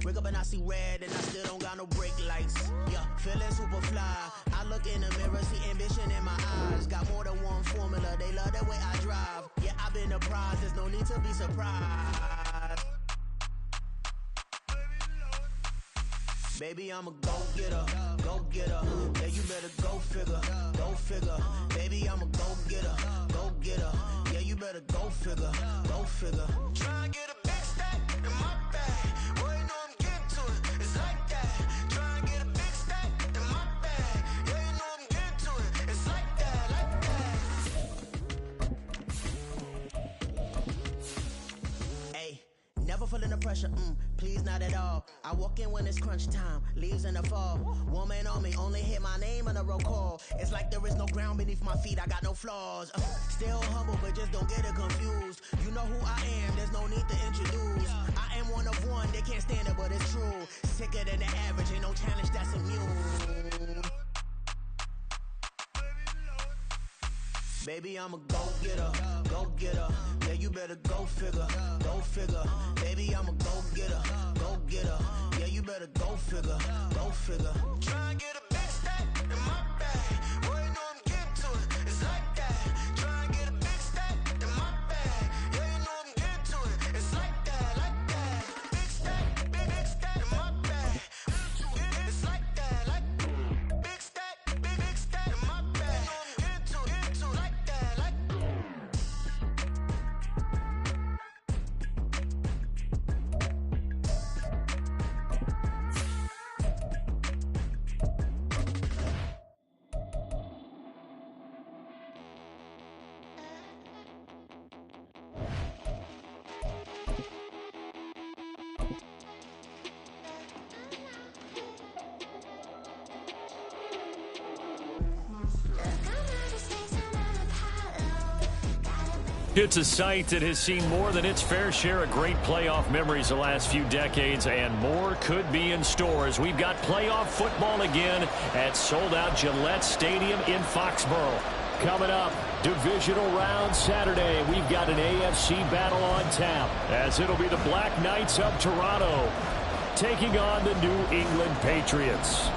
Wake up and I see red and I still don't got no brake lights. Yeah, feeling super fly. I look in the mirror, see ambition in my eyes. Got more than one formula, they love the way I drive. Yeah, I've been the prize, there's no need to be surprised. Baby, I'm a go-getter, go-getter. Yeah, you better go figure, go figure. Baby, I'm a go-getter, go-getter. Yeah, you better go figure, go figure. Try and get a big stack in my bag. Boy, you know I'm getting to it, it's like that. Try and get a big stack in my bag. Yeah, you know I'm getting to it, it's like that, like that. Hey, never feeling the pressure, please not at all. I walk in when it's crunch time, leaves in the fall. Woman on me, only hit my name on a roll call. It's like there is no ground beneath my feet, I got no flaws. Still humble, but just don't get it confused. You know who I am, there's no need to introduce. I am one of one, they can't stand it, but it's true. Sicker than the average, ain't no challenge that's immune. Baby, I'm a go-getter, go-getter. Yeah, you better go figure, go figure. Baby, I'm a go-getter, go-getter. Yeah, you better go figure, go figure. Try and get a big stack in my bag. Boy, you know I'm getting to it, it's like that. Try and get a big stack in my bag. Yeah, you know I'm getting to it, it's like that, like that. Big stack in my bag. It's like that, like big stack in my bag. You know I'm getting to it, like that, like. It's a site that has seen more than its fair share of great playoff memories the last few decades, and more could be in store as we've got playoff football again at sold-out Gillette Stadium in Foxborough. Coming up, divisional round Saturday, we've got an AFC battle on tap, as it'll be the Black Knights of Toronto taking on the New England Patriots.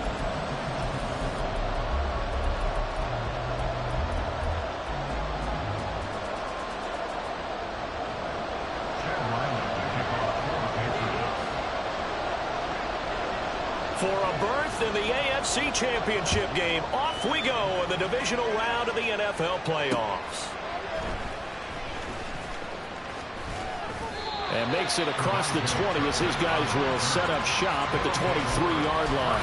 For a berth in the AFC Championship game, off we go in the divisional round of the NFL playoffs. And makes it across the 20 as his guys will set up shop at the 23-yard line.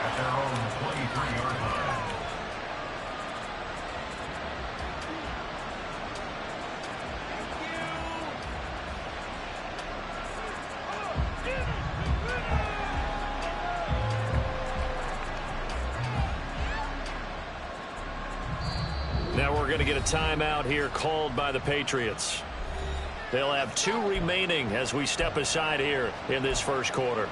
At their own 23-yard line. Now we're going to get a timeout here called by the Patriots. They'll have 2 remaining as we step aside here in this first quarter.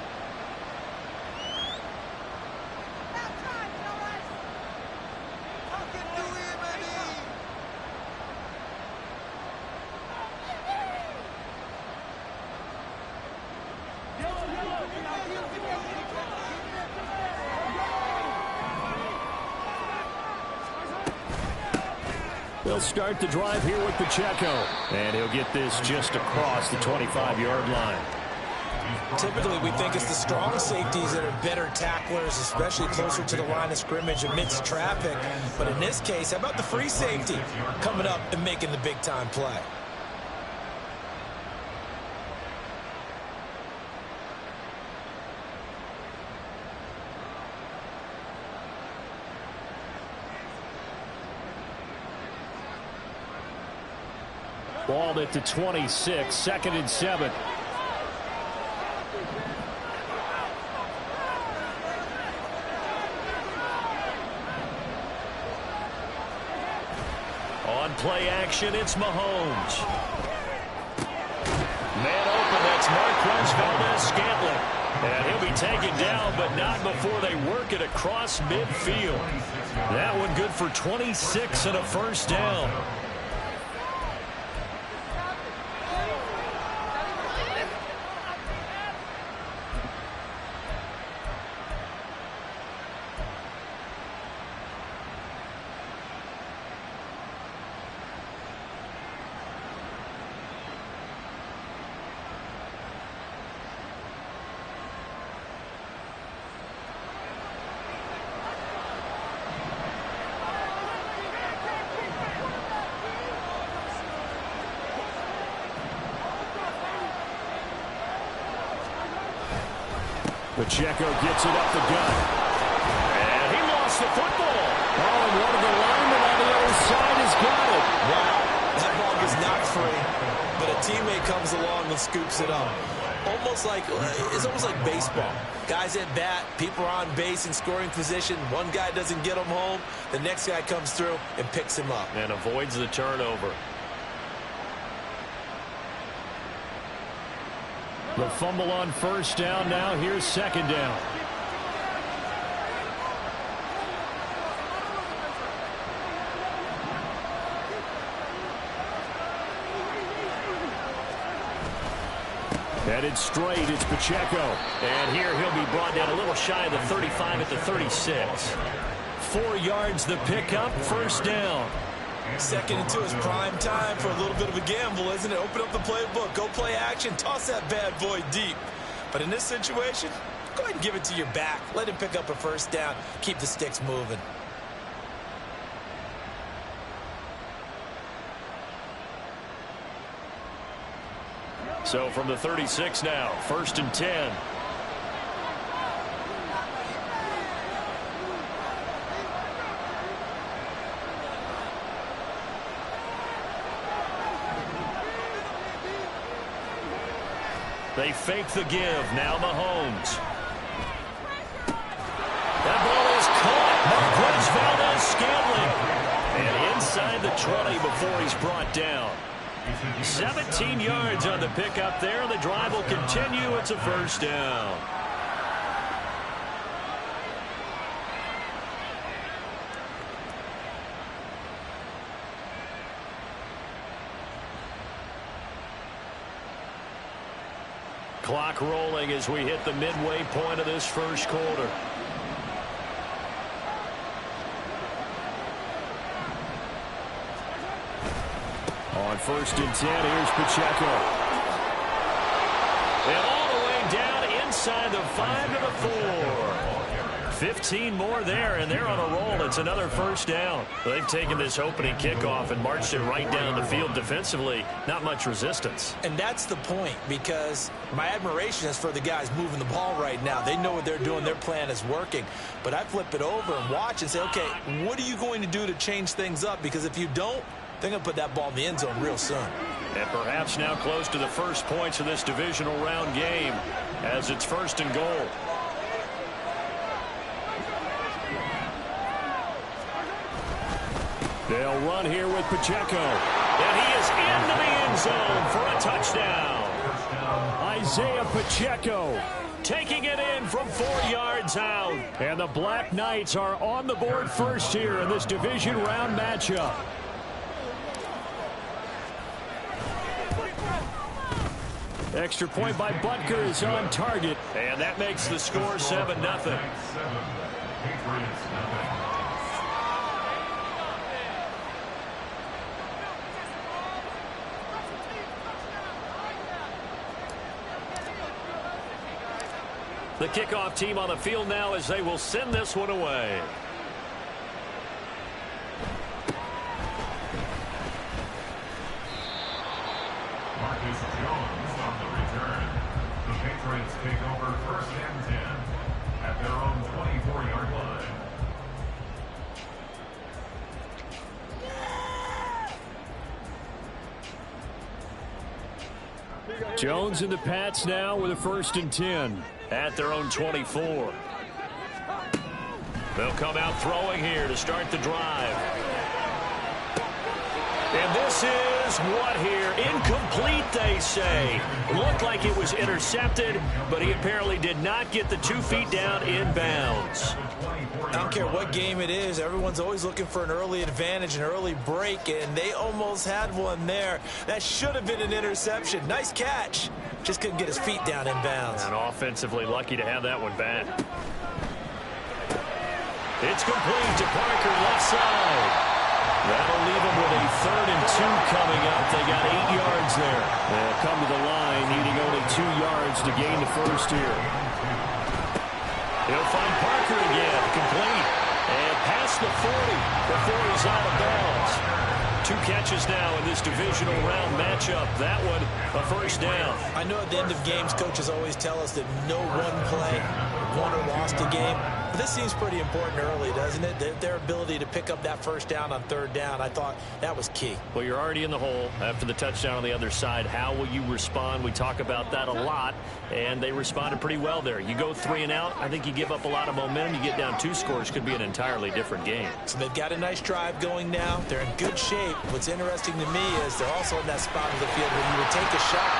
They'll start the drive here with Pacheco. And he'll get this just across the 25-yard line. Typically, we think it's the strong safeties that are better tacklers, especially closer to the line of scrimmage amidst traffic. But in this case, how about the free safety coming up and making the big-time play? Ball at the 26, 2nd and 7. On play action, it's Mahomes. Man open, that's Marquez Valdez-Scantling. And he'll be taken down, but not before they work it across midfield. That one good for 26 and a first down. Pacheco gets it up the gut. And he lost the football. Oh, and one of the linemen on the other side has got it. Wow, that ball is not free, but a teammate comes along and scoops it up. It's almost like baseball. Guys at bat, people are on base in scoring position. One guy doesn't get him home. The next guy comes through and picks him up. And avoids the turnover. The fumble on first down. Now here's second down. Headed straight, it's Pacheco. And here he'll be brought down a little shy of the 35 at the 36. 4 yards the pickup, first down. 2nd and 2 is prime time for a little bit of a gamble, isn't it? Open up the playbook, go play action, toss that bad boy deep. But in this situation, go ahead and give it to your back. Let him pick up a first down, keep the sticks moving. So from the 36 now, 1st and 10. They fake the give. Now Mahomes. That ball is caught. Marquez Valdez-Scantling. And inside the 20 before he's brought down. 17 yards on the pickup there. The drive will continue. It's a first down. Clock rolling as we hit the midway point of this first quarter. On 1st and 10, here's Pacheco. And all the way down inside the 5 to the 4. 15 more there, and they're on a roll. It's another first down. They've taken this opening kickoff and marched it right down the field defensively. Not much resistance. And that's the point, because my admiration is for the guys moving the ball right now. They know what they're doing. Their plan is working. But I flip it over and watch and say, okay, what are you going to do to change things up? Because if you don't, they're going to put that ball in the end zone real soon. And perhaps now close to the first points of this divisional round game as it's 1st and goal. They'll run here with Pacheco. And he is into the end zone for a touchdown. Isaiah Pacheco taking it in from 4 yards out. And the Black Knights are on the board first here in this division round matchup. Extra point by Butker is on target. And that makes the score 7-0. The kickoff team on the field now as they will send this one away. Marcus Jones on the return. The Patriots take over 1st and 10 at their own 24-yard line. Jones and the Pats now with a 1st and 10 at their own 24. They'll come out throwing here to start the drive. And this is what here? Incomplete, they say. Looked like it was intercepted, but he apparently did not get the 2 feet down in bounds. I don't care what game it is. Everyone's always looking for an early advantage, an early break, and they almost had one there. That should have been an interception. Nice catch. Just couldn't get his feet down in bounds. And offensively lucky to have that one back. It's complete to Parker, left side. That'll leave them with a 3rd and 2 coming up. They got 8 yards there. They'll come to the line, needing only 2 yards to gain the first here. He'll find Parker again, complete. And past the 40 before he's out of bounds. 2 catches now in this divisional round matchup. That one, a first down. I know at the end of games, coaches always tell us that no one play won or lost a game. But this seems pretty important early, doesn't it? Their ability to pick up that first down on 3rd down, I thought that was key. Well, you're already in the hole after the touchdown on the other side. How will you respond? We talk about that a lot, and they responded pretty well there. You go 3 and out, I think you give up a lot of momentum. You get down 2 scores, could be an entirely different game. So they've got a nice drive going now. They're in good shape. What's interesting to me is they're also in that spot of the field where you would take a shot.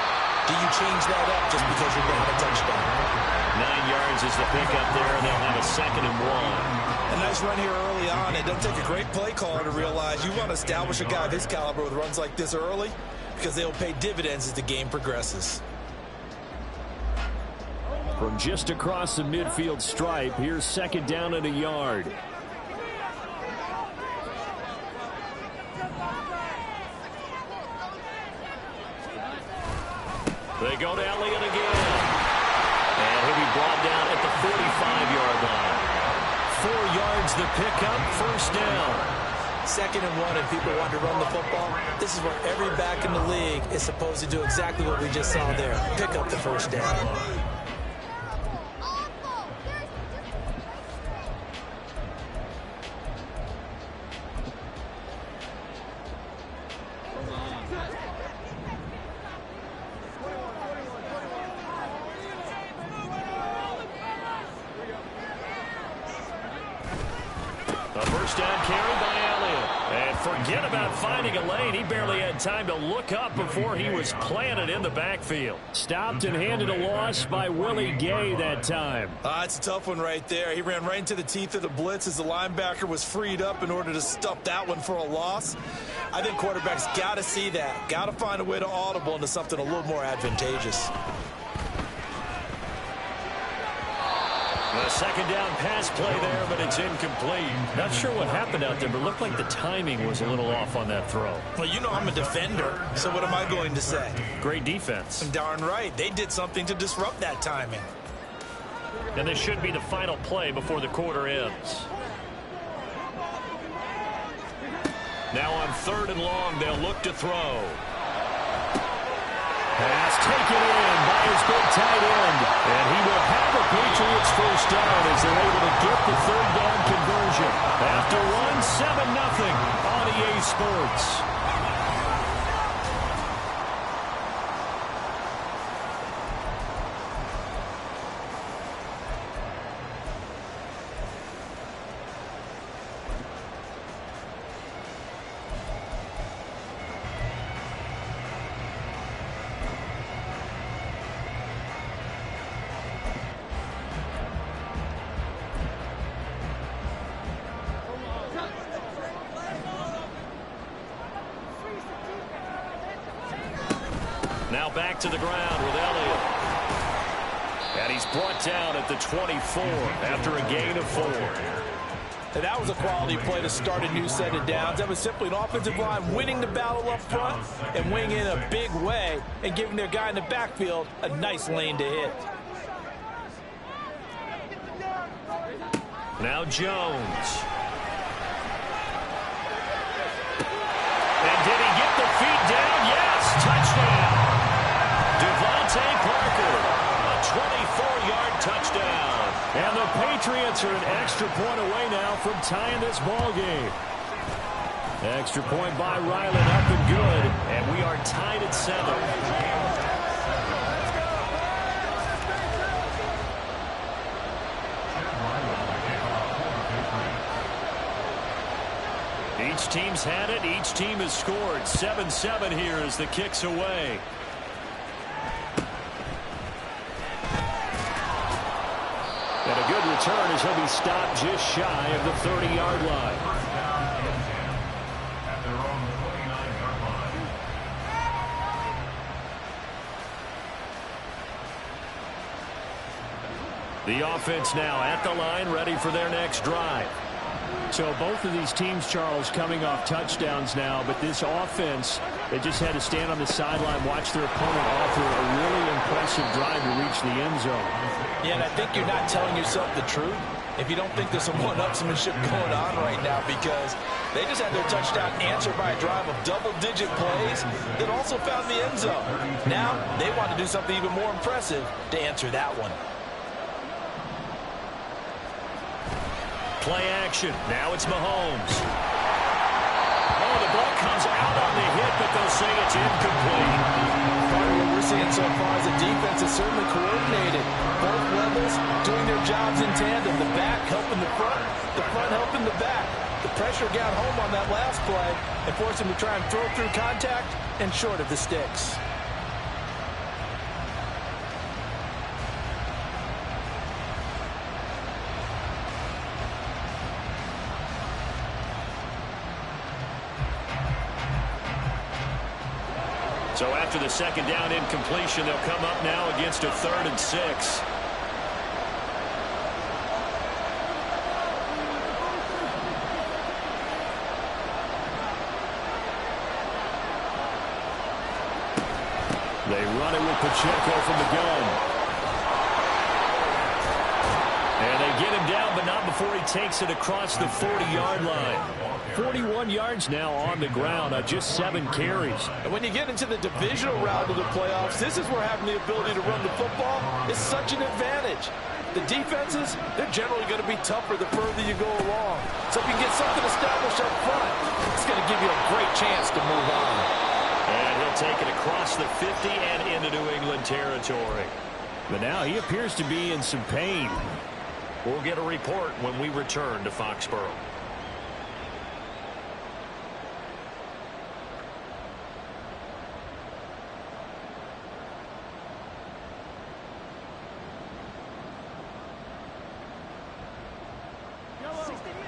Do you change that up just because you're down a touchdown? 9 yards is the pickup there, and they'll have a 2nd and 1. A nice run here early on. It doesn't take a great play caller to realize you want to establish a guy of his caliber with runs like this early because they'll pay dividends as the game progresses. From just across the midfield stripe, here's 2nd down and a yard. They go to Elliott again. And he'll be brought down at the 45-yard line. 4 yards the pickup, first down. 2nd and 1, and people want to run the football. This is where every back in the league is supposed to do exactly what we just saw there. Pick up the first down. A first down carry by Elliott. And forget about finding a lane. He barely had time to look up before he was planted in the backfield. Stopped and handed a loss by Willie Gay that time. It's a tough one right there. He ran right into the teeth of the blitz as the linebacker was freed up in order to stuff that one for a loss. I think quarterbacks got to see that. Got to find a way to audible into something a little more advantageous. A 2nd down pass play there, but it's incomplete. Not sure what happened out there, but it looked like the timing was a little off on that throw. Well, you know I'm a defender, so what am I going to say? Great defense. Darn right. They did something to disrupt that timing. And this should be the final play before the quarter ends. Now on 3rd and long, they'll look to throw. Pass taken in by his big tight end. And he will have the Patriots first down as they're able to get the 3rd down conversion. After one, 7-0 on EA Sports. Now back to the ground with Elliott. And he's brought down at the 24 after a gain of 4. And that was a quality play to start a new set of downs. That was simply an offensive line winning the battle up front and winning in a big way and giving their guy in the backfield a nice lane to hit. Now Jones. And did he get the feet down? Yes, touchdown. Devontae Parker, a 24-yard touchdown. And the Patriots are an extra point away now from tying this ball game. Extra point by Ryland, up and good. And we are tied at 7. Each team's had it. Each team has scored. 7-7 here as the kick's away. And a good return as he'll be stopped just shy of the 30-yard line. At their own 29-yard line. The offense now at the line, ready for their next drive. So both of these teams, Charles, coming off touchdowns now, but this offense, they just had to stand on the sideline, watch their opponent offer a really impressive drive to reach the end zone. Yeah, and I think you're not telling yourself the truth if you don't think there's some one-upsmanship going on right now, because they just had their touchdown answered by a drive of double-digit plays that also found the end zone. Now they want to do something even more impressive to answer that one. Play action. Now it's Mahomes. Oh, the ball comes out on the hit, but they'll say it's incomplete. Part of what we're seeing so far is the defense is certainly coordinated. Both levels doing their jobs in tandem. The back helping the front helping the back. The pressure got home on that last play and forced him to try and throw through contact and short of the sticks. So after the second down incompletion, they'll come up now against a 3rd and 6. They run it with Pacheco from the gun. And they get him down, but not before he takes it across the 40-yard line. 41 yards now on the ground on just 7 carries. And when you get into the divisional round of the playoffs, this is where having the ability to run the football is such an advantage. The defenses, they're generally going to be tougher the further you go along. So if you can get something established up front, it's going to give you a great chance to move on. And he'll take it across the 50 and into New England territory. But now he appears to be in some pain. We'll get a report when we return to Foxborough.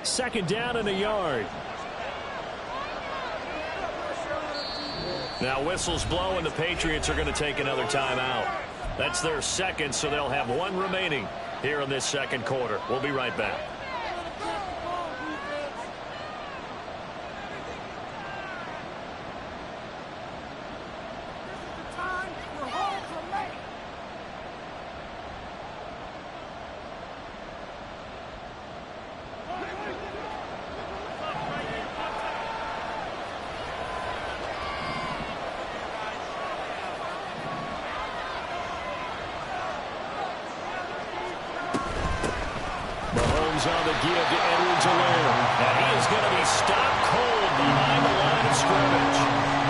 Second down and a yard. Now whistles blow, and the Patriots are going to take another timeout. That's their second, so they'll have one remaining here in this second quarter. We'll be right back. On the give to Edwards-Helaire. And he is going to be stopped cold behind the line of scrimmage.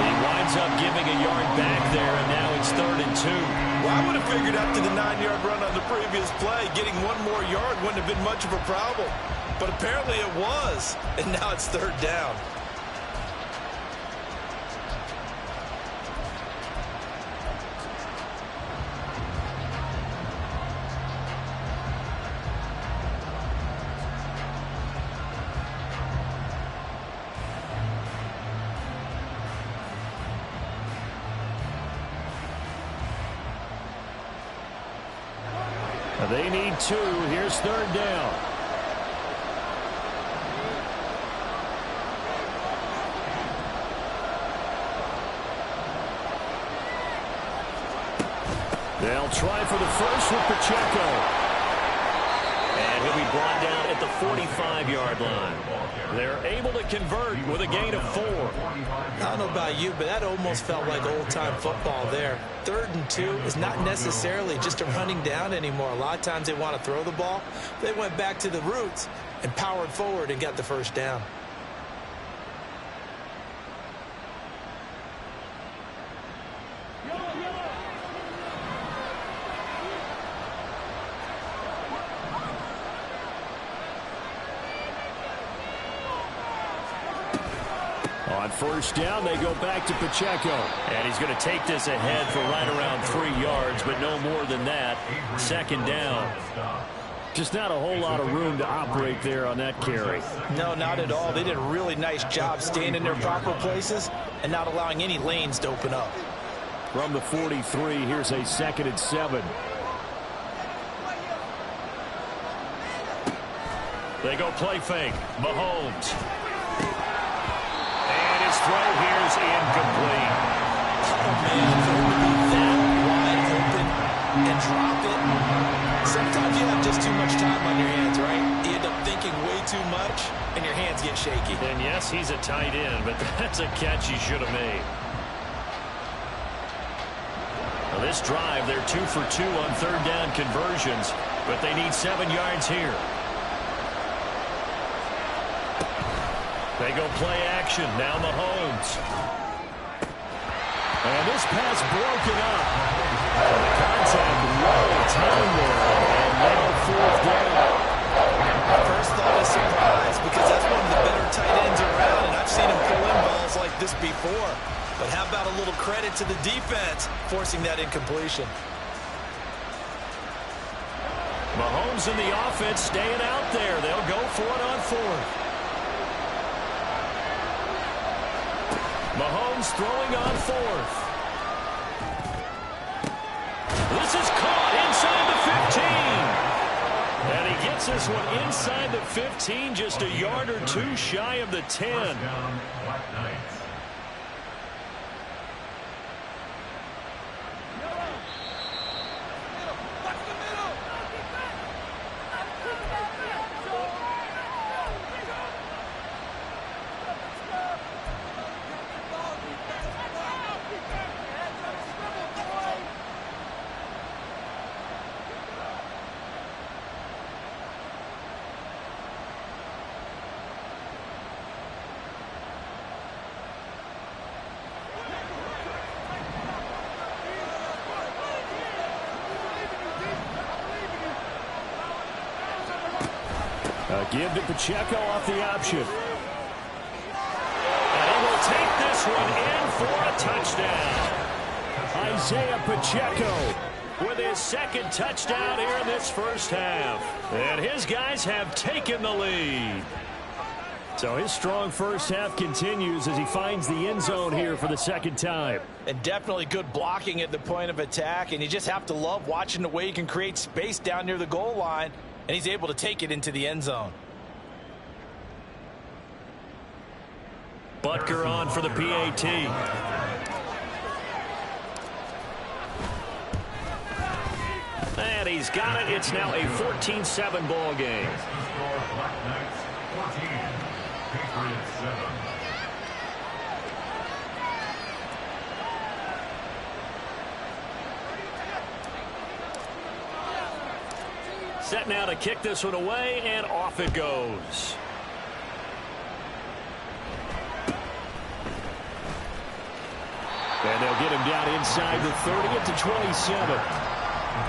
He winds up giving a yard back there, and now it's 3rd and 2. Well, I would have figured after the 9-yard run on the previous play, getting one more yard wouldn't have been much of a problem. But apparently it was, and now it's 3rd down. They need 2. Here's 3rd down. They'll try for the first with Pacheco. And he'll be brought down at the 45-yard line. They're able to convert with a gain of 4. I don't know about you, but that almost felt like old-time football there. 3rd and 2 is not necessarily just a running down anymore. A lot of times they want to throw the ball. They went back to the roots and powered forward and got the first down. On first down, they go back to Pacheco. And he's going to take this ahead for right around 3 yards, but no more than that. 2nd down. Just not a whole lot of room to operate there on that carry. No, not at all. They did a really nice job staying in their proper places and not allowing any lanes to open up. From the 43, here's a 2nd and 7. They go play fake. Mahomes. And his throw here is incomplete. Oh, man, for him to be that wide open and drop it. Sometimes you have just too much time on your hands, right? You end up thinking way too much, and your hands get shaky. And yes, he's a tight end, but that's a catch he should have made. Well, this drive, they're 2 for 2 on third down conversions, but they need 7 yards here. They go play action. Now Mahomes. And this pass broken up. And the contact low time there. And now fourth down. My first thought is surprise, because that's one of the better tight ends around, and I've seen him pull in balls like this before. But how about a little credit to the defense forcing that incompletion? Mahomes and the offense staying out there. They'll go for it on fourth. Mahomes throwing on fourth. This is caught inside the 15. And he gets this one inside the 15, just a yard or two shy of the 10. Give to Pacheco off the option. And he will take this one in for a touchdown. Isaiah Pacheco with his second touchdown here in this first half. And his guys have taken the lead. So his strong first half continues as he finds the end zone here for the second time. And definitely good blocking at the point of attack. And you just have to love watching the way he can create space down near the goal line. And he's able to take it into the end zone. Butker on for the PAT. And he's got it. It's now a 14-7 ball game. Black Knights 14, Patriots 7. Set now to kick this one away, and off it goes. And they'll get him down inside the 30 at the 27. The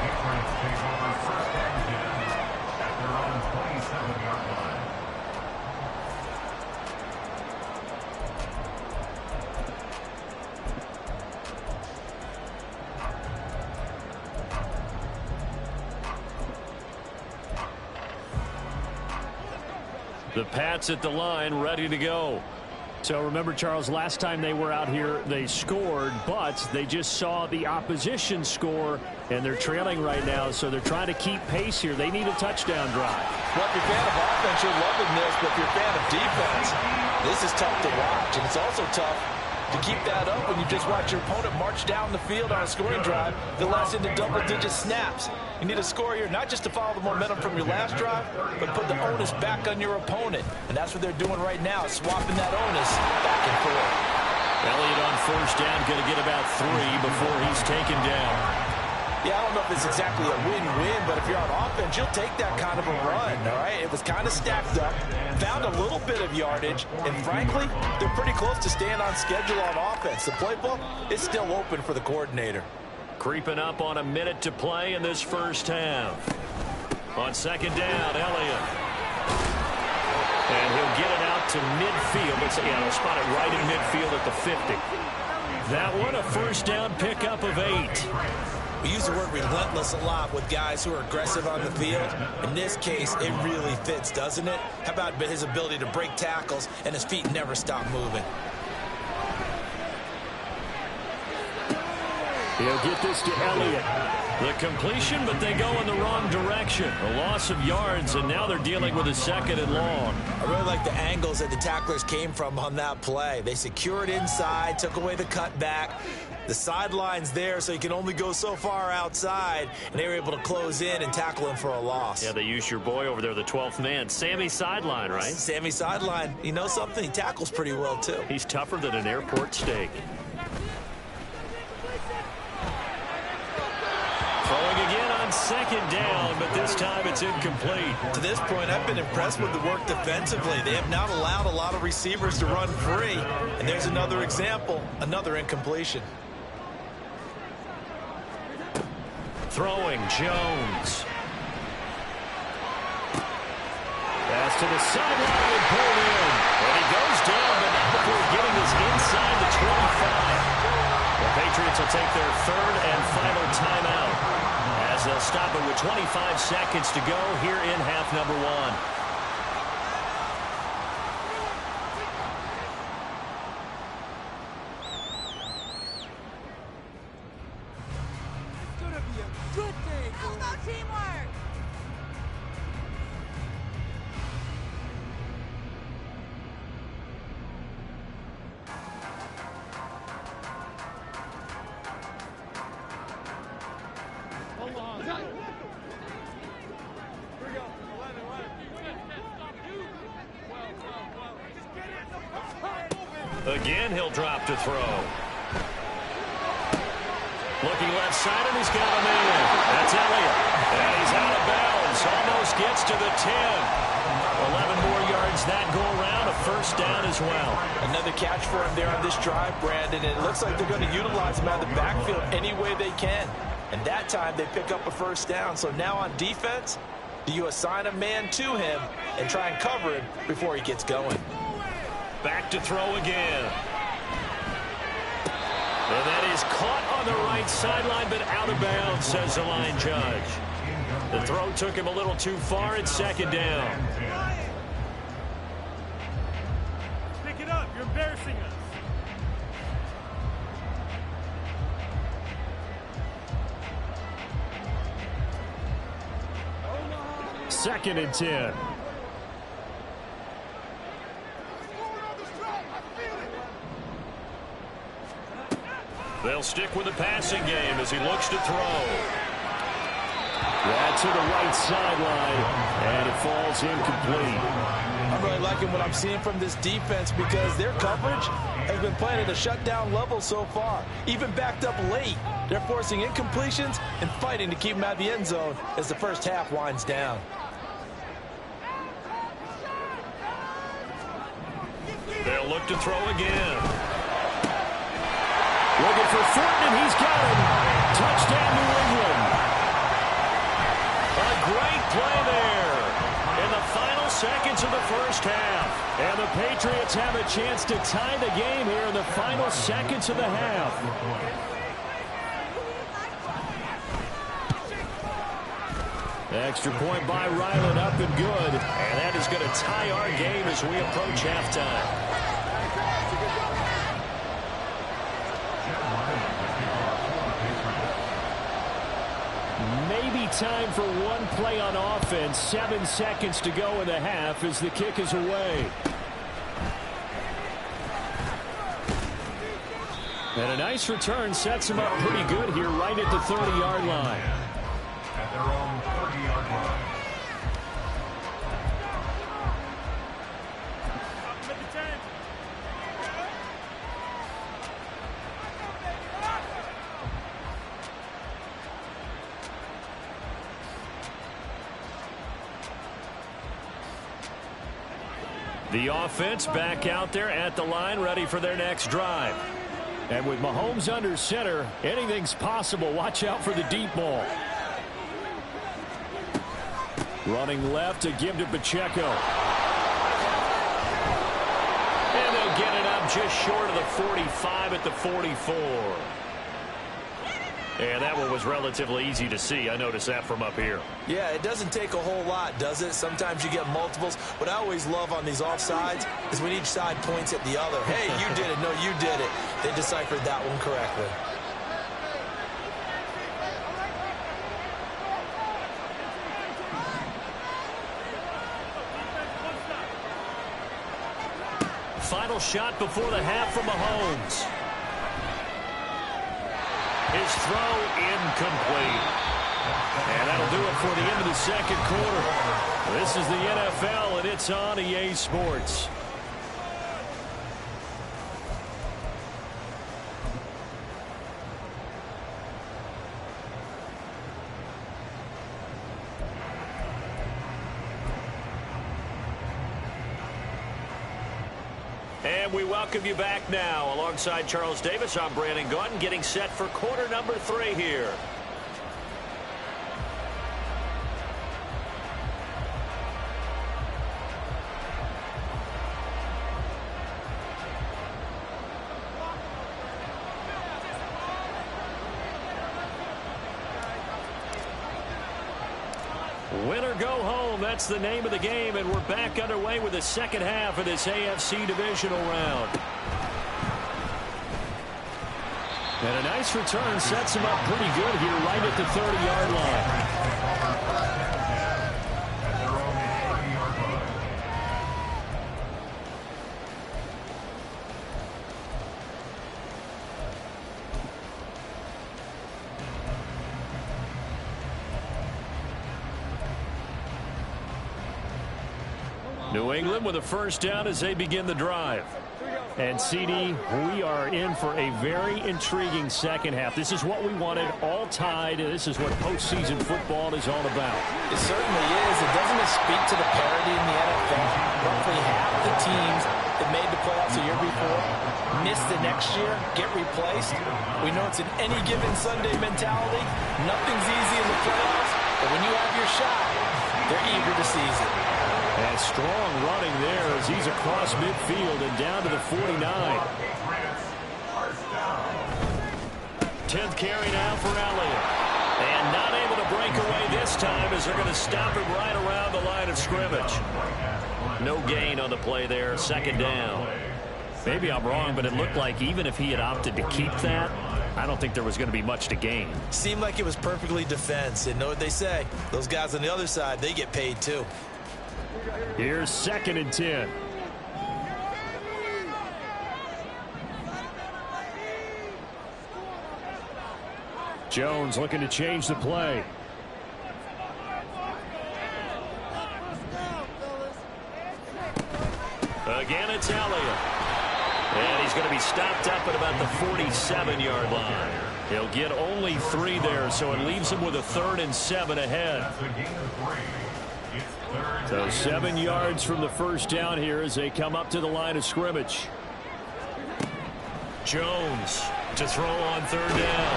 Patriots take over first and 10 at their own 27-yard line. The Pats at the line, ready to go. So remember, Charles, last time they were out here, they scored, but they just saw the opposition score, and they're trailing right now, so they're trying to keep pace here. They need a touchdown drive. Well, if you're a fan of offense, you're loving this, but if you're a fan of defense, this is tough to watch, and it's also tough to keep that up when you just watch your opponent march down the field on a scoring drive that lasts into double-digit snaps. You need a score here, not just to follow the momentum from your last drive, but put the onus back on your opponent. And that's what they're doing right now, swapping that onus back and forth. Elliott on first down, going to get about 3 before he's taken down. Yeah, I don't know if it's exactly a win-win, but if you're on offense, you'll take that kind of a run, all right? It was kind of stacked up, found a little bit of yardage, and frankly, they're pretty close to staying on schedule on offense. The playbook is still open for the coordinator. Creeping up on a minute to play in this first half. On second down, Elliott. And he'll get it out to midfield. They'll spot it right in midfield at the 50. That one, a first down pickup of 8. We use the word relentless a lot with guys who are aggressive on the field. In this case, it really fits, doesn't it? How about his ability to break tackles and his feet never stop moving? He'll get this to Elliott. The completion, but they go in the wrong direction. A loss of yards, and now they're dealing with a second and long. I really like the angles that the tacklers came from on that play. They secured inside, took away the cutback. The sideline's there, so he can only go so far outside, and they were able to close in and tackle him for a loss. Yeah, they used your boy over there, the 12th man, Sammy Sideline, right? Sammy Sideline. You know something? He tackles pretty well, too. He's tougher than an airport steak. Throwing again on second down, but this time it's incomplete. To this point, I've been impressed with the work defensively. They have not allowed a lot of receivers to run free. And there's another example, another incompletion. Throwing, Jones. Pass to the sideline and pulled in. And he goes down, but not before getting this inside the 25. The Patriots will take their third and final timeout as they'll stop it with 25 seconds to go here in half number one. It's gonna be a good day, boys. Go teamwork! Again, he'll drop to throw. Looking left side, and he's got a man. That's Elliott. And he's out of bounds. Almost gets to the 10. 11 more yards that go around. A first down as well. Another catch for him there on this drive, Brandon. And it looks like they're going to utilize him out of the backfield any way they can. And that time they pick up a first down. So now on defense, do you assign a man to him and try and cover him before he gets going? Back to throw again. And that is caught on the right sideline, but out of bounds, says the line judge. The throw took him a little too far. It's second down. Pick it up. You're embarrassing us. Second and 10. They'll stick with the passing game as he looks to throw. That's to the right sideline, and it falls incomplete. I'm really liking what I'm seeing from this defense because their coverage has been playing at a shutdown level so far. Even backed up late, they're forcing incompletions and fighting to keep them out of the end zone as the first half winds down. They'll look to throw again. Looking for Fulton, and he's got him. Touchdown, New England. A great play there in the final seconds of the first half. And the Patriots have a chance to tie the game here in the final seconds of the half. Extra point by Ryland, up and good. And that is going to tie our game as we approach halftime. Maybe time for one play on offense. 7 seconds to go in the half as the kick is away. And a nice return sets him up pretty good here right at the 30-yard line. At their own 30-yard line. The offense back out there at the line, ready for their next drive. And with Mahomes under center, anything's possible. Watch out for the deep ball. Running left to give to Pacheco. And they'll get it up just short of the 45 at the 44. And that one was relatively easy to see. I noticed that from up here. Yeah, it doesn't take a whole lot, does it? Sometimes you get multiples. What I always love on these offsides is when each side points at the other. Hey, you did it. No, you did it. They deciphered that one correctly. Final shot before the half from Mahomes. his throw incomplete. And that'll do it for the end of the second quarter. This is the NFL, and it's on EA Sports. And we welcome you back now. Alongside Charles Davis, I'm Brandon Gaudin, getting set for quarter number 3 here. Win or go home, that's the name of the game, and we're back underway with the second half of this AFC divisional round. And a nice return sets him up pretty good here right at the 30-yard line. New England with a first down as they begin the drive. And, CD, we are in for a very intriguing second half. This is what we wanted, all tied. This is what postseason football is all about. It certainly is. It doesn't it speak to the parity in the NFL? Roughly half the teams that made the playoffs the year before miss the next year, get replaced. We know it's an any given Sunday mentality. Nothing's easy in the playoffs, but when you have your shot, they're eager to seize it. And strong running there as he's across midfield and down to the 49. 10th carry now for Elliott. And not able to break away this time as they're going to stop him right around the line of scrimmage. No gain on the play there, second down. Maybe I'm wrong, but it looked like even if he had opted to keep that, I don't think there was going to be much to gain. Seemed like it was perfectly defense. And know what they say? Those guys on the other side, they get paid too. Here's 2nd and 10. Jones looking to change the play. Again, it's Elliott. And he's going to be stopped up at about the 47-yard line. He'll get only 3 there, so it leaves him with a 3rd and 7 ahead. So 7 yards from the first down here as they come up to the line of scrimmage. Jones to throw on 3rd down.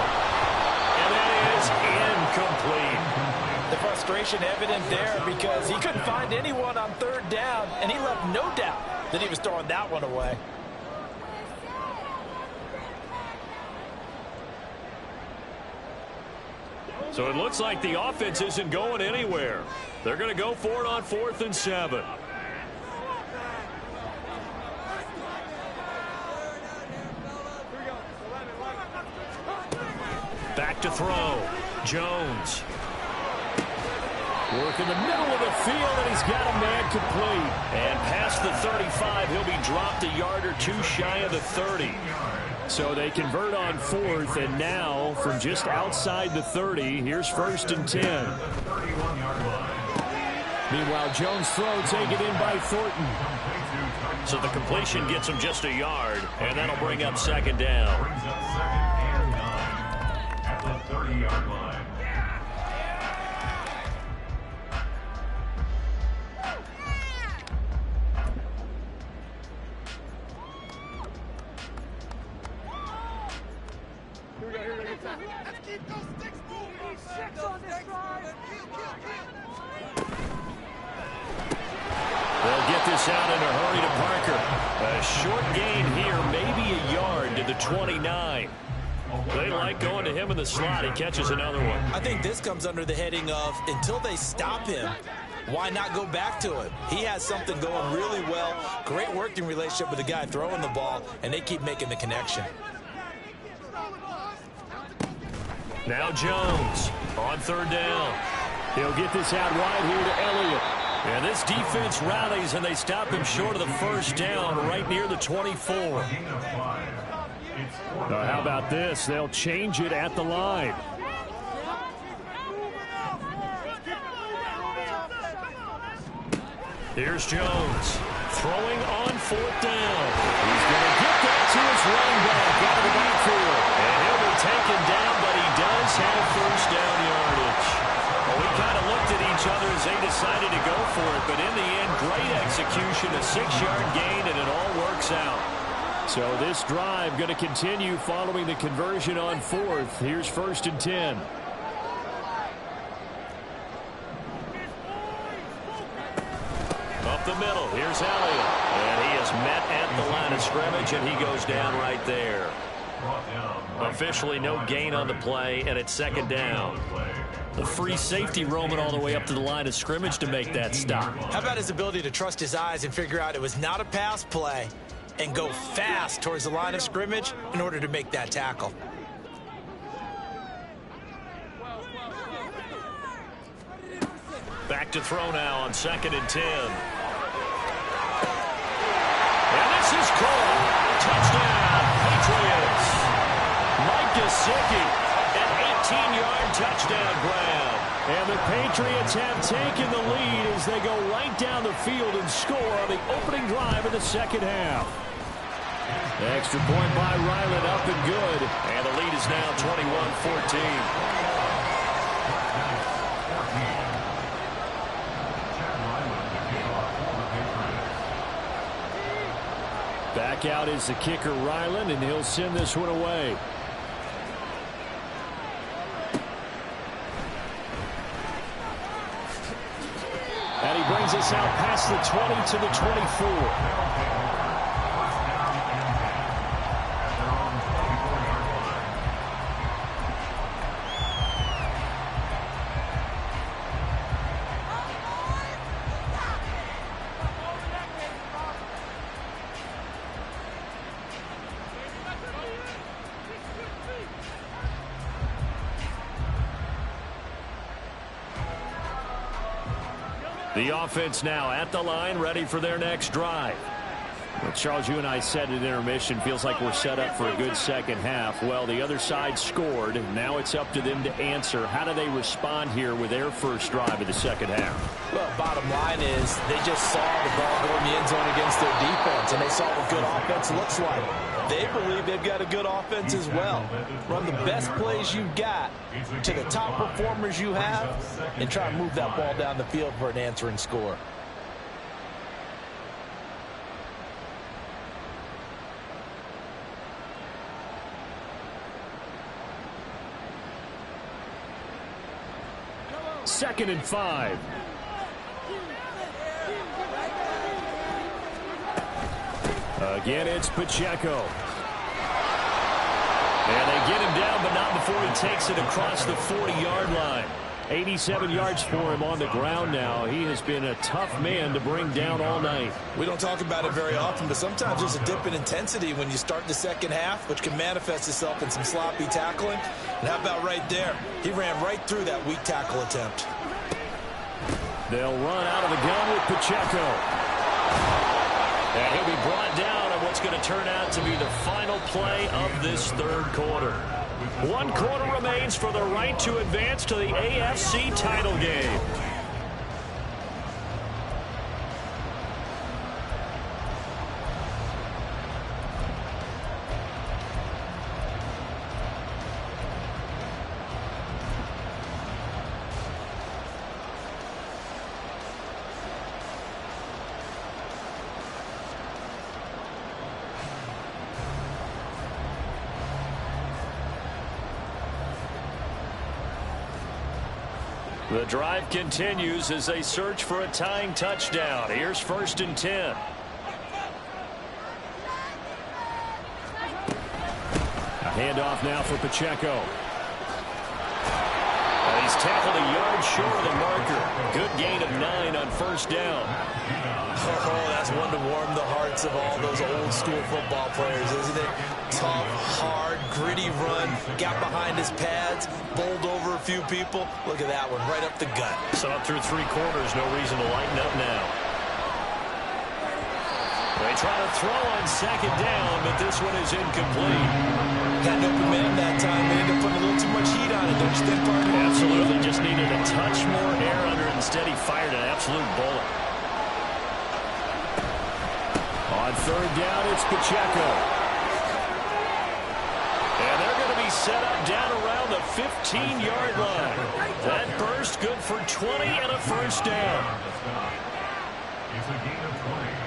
And that is incomplete. The frustration evident there because he couldn't find anyone on 3rd down, and he left no doubt that he was throwing that one away. So it looks like the offense isn't going anywhere. They're going to go for it on 4th and 7. Back to throw. Jones. Work in the middle of the field, and he's got a man complete. And past the 35, he'll be dropped a yard or 2 shy of the 30. So they convert on 4th, and now from just outside the 30, here's 1st and 10. Meanwhile, Jones' throw taken in by Thornton. So the completion gets him just a yard, and that'll bring up 2nd down. Brings up 2nd and 9 at the 30-yard line. Let's keep those sticks moving. 6 on this drive. They'll get this out in a hurry to Parker. A short gain here, maybe a yard to the 29. They like going to him in the slot. He catches another one. I think this comes under the heading of until they stop him, why not go back to him? He has something going really well. Great working relationship with the guy throwing the ball, and they keep making the connection. Now Jones on 3rd down. He'll get this out wide here to Elliott. And this defense rallies, and they stop him short of the first down right near the 24. How about this? They'll change it at the line. Here's Jones throwing on 4th down. He's going to get that to his running back out of the backfield. And he'll be taken down, but he does have 1st down yardage. Well, we kind of looked at each other as they decided to go for it, but in the end, great execution, a 6-yard gain, and it all works out. So this drive going to continue following the conversion on 4th. Here's 1st and 10. Up the middle, here's Elliott. And he is met at the line of scrimmage, and he goes down right there. Officially no gain on the play, and it's 2nd down. The free safety roaming all the way up to the line of scrimmage to make that stop. How about his ability to trust his eyes and figure out it was not a pass play and go fast towards the line of scrimmage in order to make that tackle. Back to throw now on 2nd and 10. And this is caught. Touchdown, Patriots. Mike Gesicki, an 18-yard touchdown grab. And the Patriots have taken the lead as they go right down the field and score on the opening drive of the 2nd half. Extra point by Ryland, up and good. And the lead is now 21-14. Back out is the kicker, Ryland, and he'll send this one away. And he brings us out past the 20 to the 24. The offense now at the line, ready for their next drive. Well, Charles, you and I said at intermission, feels like we're set up for a good 2nd half. Well, the other side scored, and now it's up to them to answer. How do they respond here with their first drive of the 2nd half? Well, bottom line is they just saw the ball go in the end zone against their defense, and they saw what good offense looks like. They believe they've got a good offense as well. Run the best plays you've got to the top performers you have and try and move that ball down the field for an answering score. Second and 5. Again, it's Pacheco. And they get him down, but not before he takes it across the 40-yard line. 87 yards for him on the ground now. He has been a tough man to bring down all night. We don't talk about it very often, but sometimes there's a dip in intensity when you start the 2nd half, which can manifest itself in some sloppy tackling. And how about right there? He ran right through that weak tackle attempt. They'll run out of the gun with Pacheco. And he'll be brought down on what's going to turn out to be the final play of this 3rd quarter. 1 quarter remains for the right to advance to the AFC title game. The drive continues as they search for a tying touchdown. Here's 1st and 10. A handoff now for Pacheco. And he's tackled a yard short of the marker. Good gain of 9 on 1st down. Oh, that's one to warm the hearts of all those old school football players, isn't it? Tough, hard, gritty run, got behind his pads, bowled over a few people. Look at that one, right up the gut. So up through 3 quarters, no reason to lighten up now. They try to throw on second down, but this one is incomplete. Got an open man that time. They ended up putting a little too much heat on it, don't you think, partner? Absolutely. Just needed a touch more air under it. Instead, he fired an absolute bullet. On third down, it's Pacheco. And they're going to be set up down around the 15-yard line. That burst good for 20 and a first down. It's a gain of 20.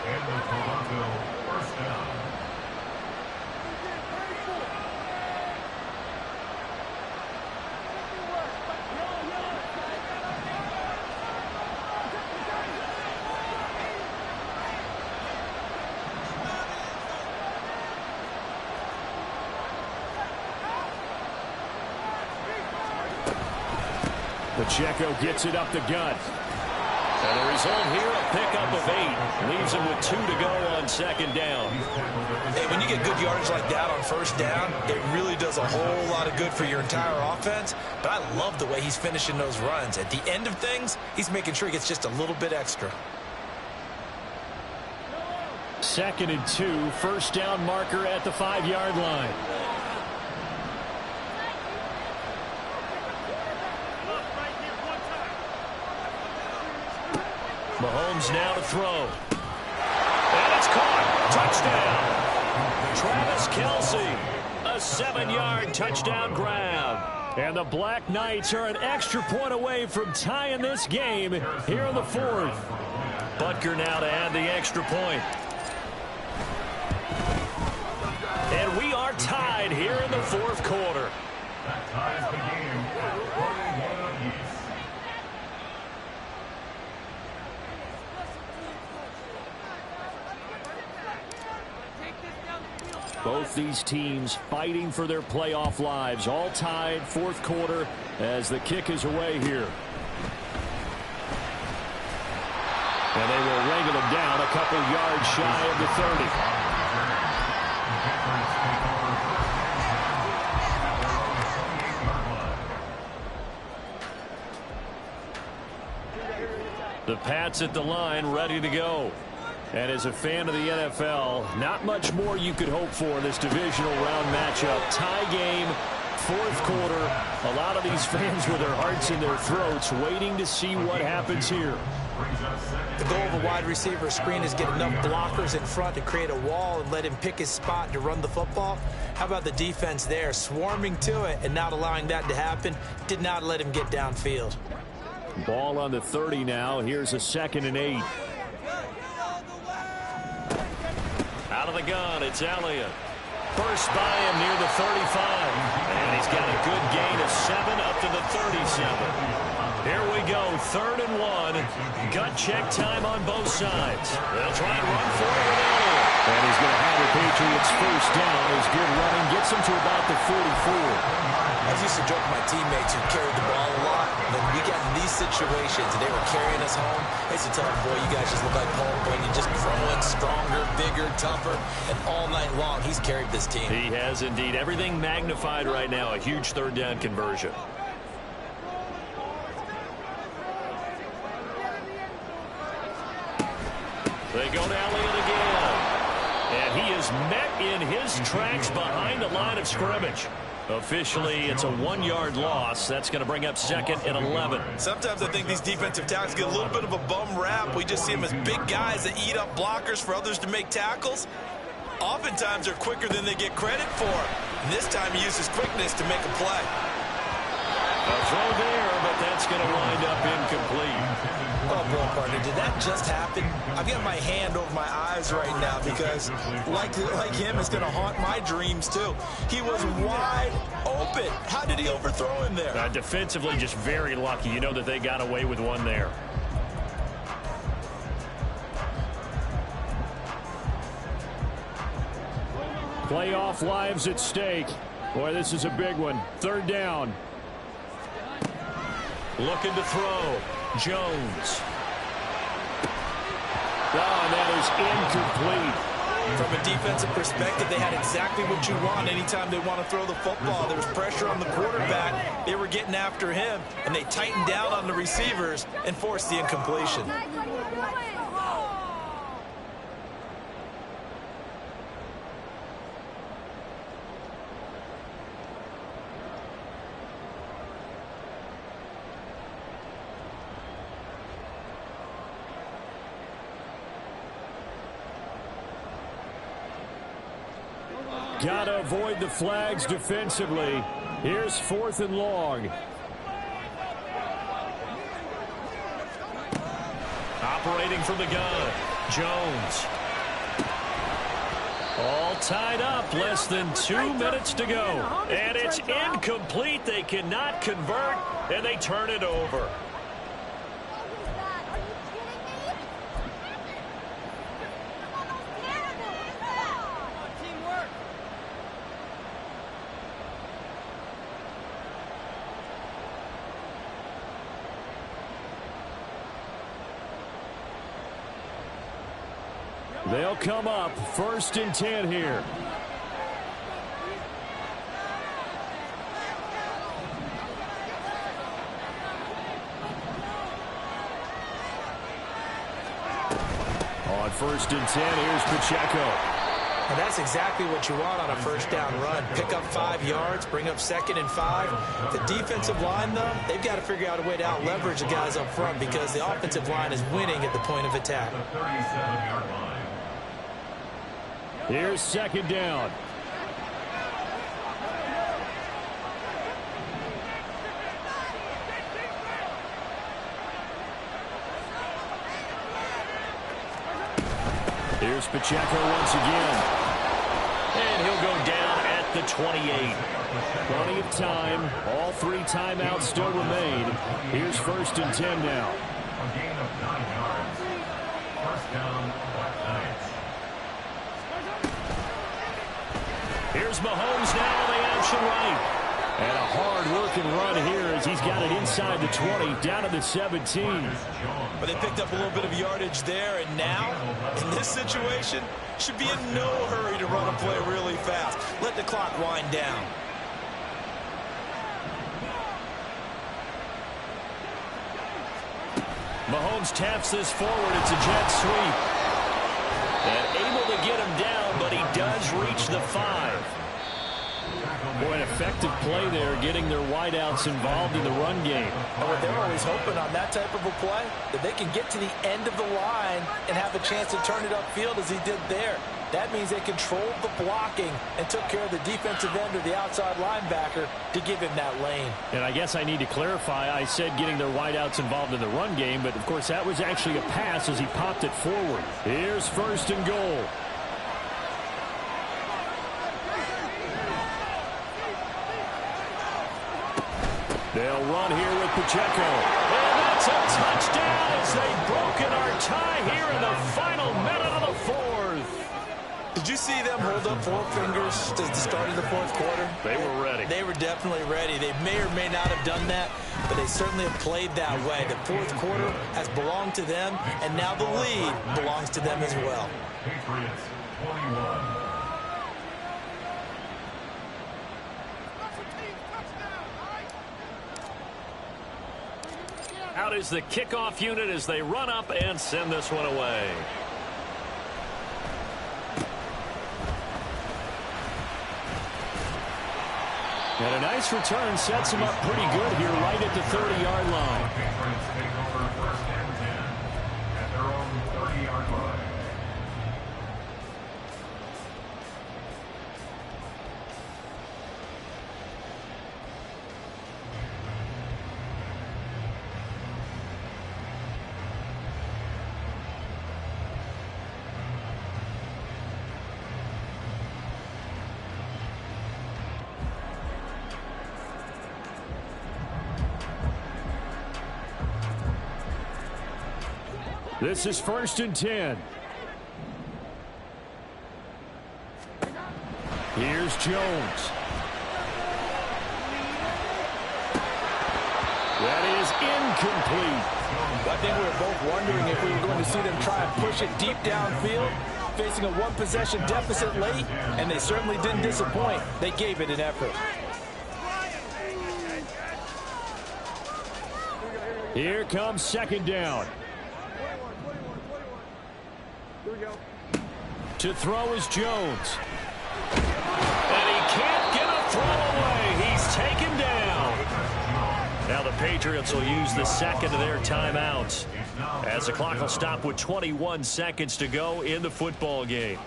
And the Toronto first down. Pacheco gets it up the gut. And the result here, a pickup of 8. Leaves him with 2 to go on second down. Hey, when you get good yardage like that on first down, it really does a whole lot of good for your entire offense. But I love the way he's finishing those runs. At the end of things, he's making sure he gets just a little bit extra. 2nd and 2, first down marker at the 5-yard line. Mahomes now to throw. And it's caught. Touchdown. Travis Kelce. A 7-yard touchdown grab. And the Black Knights are an extra point away from tying this game here in the 4th. Butker now to add the extra point. And we are tied here in the 4th quarter. That ties the game at 41 apiece. Both these teams fighting for their playoff lives. All tied, 4th quarter as the kick is away here. And they will wrangle him down a couple yards shy of the 30. The Pats at the line, ready to go. And as a fan of the NFL, not much more you could hope for in this divisional round matchup. Tie game, 4th quarter. A lot of these fans with their hearts in their throats waiting to see what happens here. The goal of a wide receiver screen is get enough blockers in front to create a wall and let him pick his spot to run the football. How about the defense there, swarming to it and not allowing that to happen? Did not let him get downfield. Ball on the 30 now. Here's a 2nd and 8. Out of the gun, it's Elliott. Burst by him near the 35. And he's got a good gain of 7 up to the 37. Here we go, 3rd and 1. Gut check time on both sides. They'll try and run for it with Elliott. And he's going to have the Patriots first down. His good running gets him to about the 44. I used to joke with my teammates who carried the ball a lot. When we got in these situations and they were carrying us home, I used to tell them, boy, you guys just look like home when you're just growing stronger, bigger, tougher. And all night long, he's carried this team. He has indeed. Everything magnified right now. A huge 3rd down conversion. They go to Elliott again. And he is met in his tracks behind the line of scrimmage. Officially, it's a 1-yard loss. That's going to bring up 2nd and 11. Sometimes I think these defensive tackles get a little bit of a bum rap. We just see them as big guys that eat up blockers for others to make tackles. Oftentimes, they're quicker than they get credit for. And this time, he uses quickness to make a play. A throw there, but that's going to wind up incomplete. Oh, boy, partner, did that just happen? I've got my hand over my eyes right now because, like him, it's going to haunt my dreams, too. He was wide open. How did he overthrow him there? Defensively, just very lucky. You know that they got away with one there. Playoff lives at stake. Boy, this is a big one. 3rd down. Looking to throw. Jones. Oh, that is incomplete. From a defensive perspective, they had exactly what you want anytime they want to throw the football. There was pressure on the quarterback. They were getting after him, and they tightened down on the receivers and forced the incompletion. Gotta avoid the flags defensively. Here's 4th and long. Operating from the gun, Jones. All tied up, less than 2 minutes to go. And it's incomplete. They cannot convert, and they turn it over. They'll come up 1st and 10 here. On 1st and 10, here's Pacheco. And that's exactly what you want on a 1st down run. Pick up 5 yards, bring up 2nd and 5. The defensive line, though, they've got to figure out a way to out-leverage the guys up front because the offensive line is winning at the point of attack. The 37-yard line. Here's 2nd down. Here's Pacheco once again. And he'll go down at the 28. Plenty of time. All 3 timeouts still remain. Here's 1st and 10 now. A gain of 9 yards. 1st down, Black Knights. Here's Mahomes now on the option right. And a hard-working run here as he's got it inside the 20, down to the 17. But they picked up a little bit of yardage there, and now, in this situation, should be in no hurry to run a play really fast. Let the clock wind down. Mahomes taps this forward. It's a jet sweep. And able to get him down, but he does reach the 5. Boy, an effective play there, getting their wideouts involved in the run game. And what they're always hoping on that type of a play, that they can get to the end of the line and have a chance to turn it upfield as he did there. That means they controlled the blocking and took care of the defensive end or the outside linebacker to give him that lane. And I guess I need to clarify, I said getting their wideouts involved in the run game, but of course that was actually a pass as he popped it forward. Here's 1st and goal. They'll run here with Pacheco. And that's a touchdown as they've broken our tie here in the final minute of the 4th. Did you see them hold up 4 fingers at the start of the 4th quarter? They were ready. They were definitely ready. They may or may not have done that, but they certainly have played that way. The 4th quarter has belonged to them, and now the lead belongs to them as well. Patriots 21. Out is the kickoff unit as they run up and send this one away. And a nice return sets him up pretty good here right at the 30-yard line. Patriots take over 1st and 10 at their own 30-yard line. This is 1st and 10. Here's Jones. That is incomplete. I think we were both wondering if we were going to see them try and push it deep downfield, facing a 1-possession deficit late, and they certainly didn't disappoint. They gave it an effort. Here comes 2nd down. To throw is Jones. And he can't get a throw away. He's taken down. Now the Patriots will use the 2nd of their timeouts as the clock will stop with 21 seconds to go in the football game.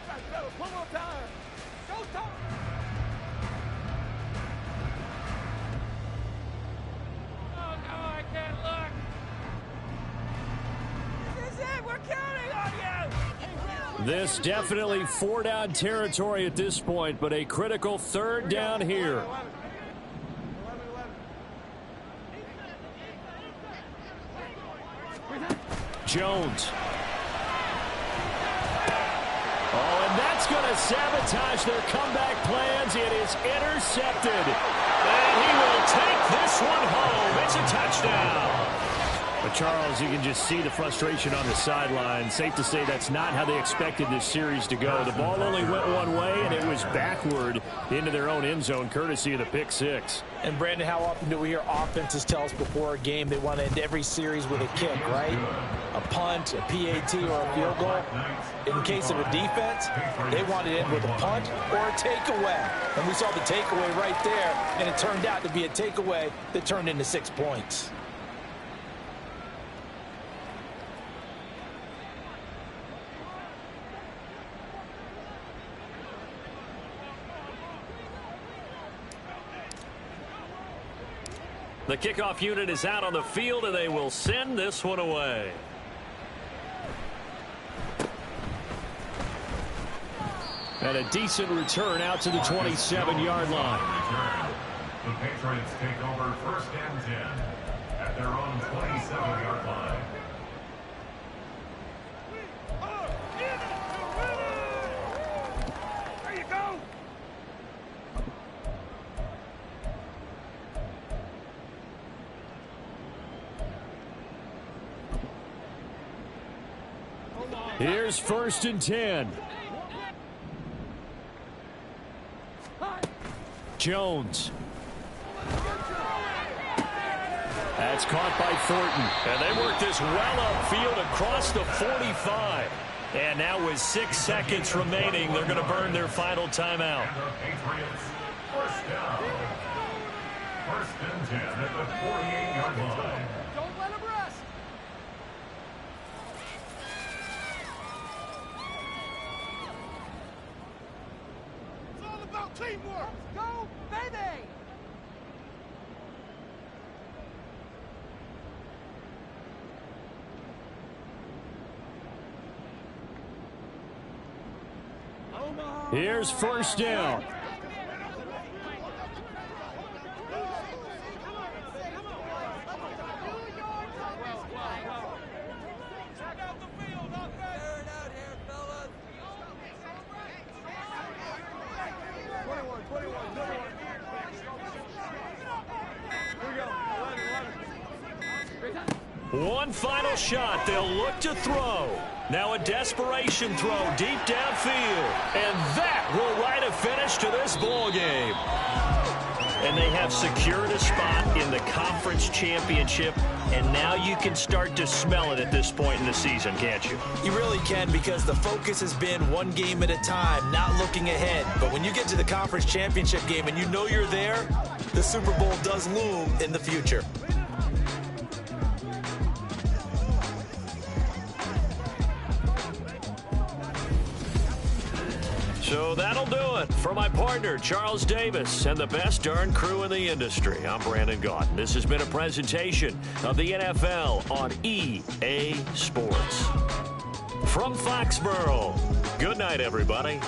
This definitely 4-down territory at this point, but a critical 3rd down here. Jones. Oh, and that's going to sabotage their comeback plans. It is intercepted. And he will take this one home. It's a touchdown. But Charles, you can just see the frustration on the sideline. Safe to say that's not how they expected this series to go. The ball only went one way, and it was backward into their own end zone, courtesy of the pick six. And, Brandon, how often do we hear offenses tell us before a game they want to end every series with a kick, right? A punt, a PAT, or a field goal. In case of a defense, they want to end with a punt or a takeaway. And we saw the takeaway right there, and it turned out to be a takeaway that turned into 6 points. The kickoff unit is out on the field, and they will send this one away. And a decent return out to the 27-yard line. The Patriots take over 1st and 10 at their own 27-yard line. There you go. Here's 1st and 10. Jones. That's caught by Thornton. And they work this well upfield across the 45. And now with 6 seconds remaining, they're going to burn their final timeout. And the Patriots, 1st down. 1st and 10 at the 48-yard line. Don't let him rest. It's all about teamwork. Go, baby. Here's 1st down. One final shot. They'll look to throw. Now a desperation throw deep downfield. And that will write a finish to this ball game. And they have secured a spot in the conference championship. And now you can start to smell it at this point in the season, can't you? You really can, because the focus has been one game at a time, not looking ahead. But when you get to the conference championship game and you know you're there, the Super Bowl does loom in the future. So that'll do it. For my partner, Charles Davis, and the best darn crew in the industry, I'm Brandon Gaudin. This has been a presentation of the NFL on EA Sports. From Foxborough, good night, everybody.